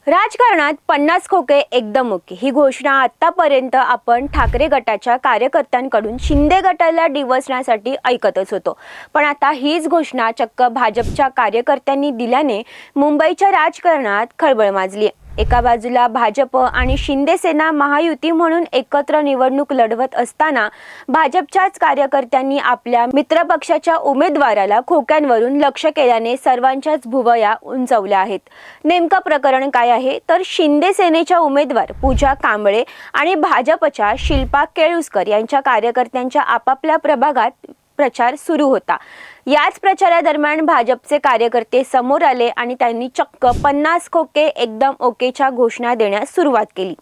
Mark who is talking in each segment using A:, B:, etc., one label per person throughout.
A: राजकारणात 50 खोके एकदम ओके ही घोषणा आतापर्यंत आपण ठाकरे गटाच्या कार्यकर्त्यांकडून शिंदे गटाला डिवचण्यासाठी ऐकतच होतो। पण आता हीच घोषणा चक्क भाजपच्या कार्यकर्त्यांनी दिल्याने मुंबईच्या राजकारणात खळबळ माजली आहे। एका बाजूला भाजप आणि शिंदे सेना महायुती म्हणून एकत्र निवडणूक लढवत असताना भाजपच्याच कार्यकर्त्यांनी आपल्या मित्रपक्षाच्या उमेदवाराला खोक्यांवरून लक्ष केल्याने सर्वांच्याच भुवया उंचावल्या आहेत। नेमकं प्रकरण काय आहे तर शिंदे सेनेच्या उमेदवार पूजा कांबळे आणि भाजपच्या शिल्पा केळुस्कर यांच्या कार्यकर्त्यांच्या आपापल्या प्रभागात प्रचार सुरू होता। याच प्रचारादरम्यान भाजपचे कार्यकर्ते समोर आले आणि त्यांनी चक्क 50 खोके एकदम ओकेच्या घोषणा देण्यास सुरुवात केली।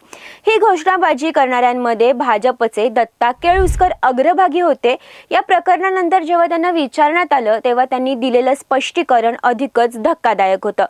A: ही घोषणाबाजी करणाऱ्यांमध्ये भाजपचे दत्ता केळुस्कर अग्रभागी होते। या प्रकरणानंतर जेव्हा त्यांना विचारण्यात आलं तेव्हा त्यांनी दिलेलं स्पष्टीकरण अधिकच धक्कादायक होतं।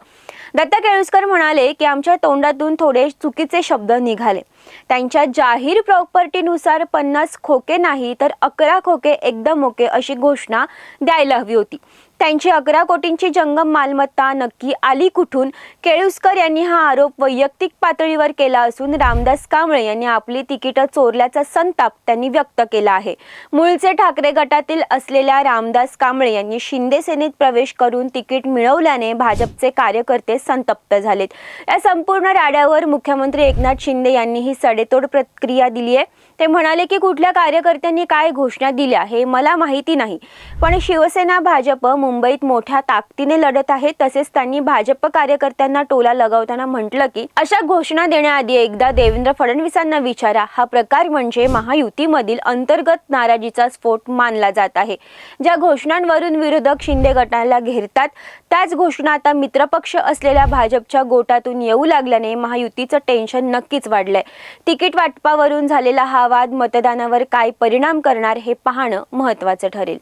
A: दत्ता केळुस्कर म्हणाले की आमच्या तोंडातून थोडे चुकीचे शब्द निघाले। त्यांच्या जाहीर प्रॉपर्टीनुसार 50 खोके नाही तर 11 खोके एकदम ओके अशी घोषणा द्यायला हवी होती। त्यांची 11 कोटींची जंगम मालमत्ता नक्की आली कुठून? केळुस्कर यांनी हा आरोप वैयक्तिक पातळीवर केला असून रामदास कांबळे यांनी आपली तिकीट चोरल्याचा संताप त्यांनी व्यक्त केला आहे। मूळचे ठाकरे गटातील असलेल्या रामदास कांबळे यांनी शिंदे सेनेत प्रवेश करून तिकीट मिळवल्याने भाजपचे कार्यकर्ते संतप्त झालेत। या संपूर्ण राड्यावर मुख्यमंत्री एकनाथ शिंदे यांनी ही सडेतोड प्रतिक्रिया दिली आहे। ते म्हणाले की कुठल्या कार्यकर्त्यांनी काय घोषणा दिल्या हे मला माहिती नाही, पण शिवसेना भाजप मुंबईत मोठ्या ताकदीने लढत आहे। तसेच त्यांनी भाजप कार्यकर्त्यांना टोला लगावताना म्हटलं की अशा घोषणा देण्याआधी एकदा देवेंद्र फडणवीसांना विचारा। हा प्रकार म्हणजे महायुतीमधील अंतर्गत नाराजीचा स्फोट मानला जात आहे। ज्या घोषणांवरून विरोधक शिंदे गटाला घेरतात त्याच घोषणा आता मित्रपक्ष असलेल्या भाजपच्या गोटातून येऊ लागल्याने महायुतीचं टेन्शन नक्कीच वाढलंय। तिकीट वाटपावरून झालेला हा वाद मतदानावर काय परिणाम करणार हे पाहणं महत्त्वाचं ठरेल।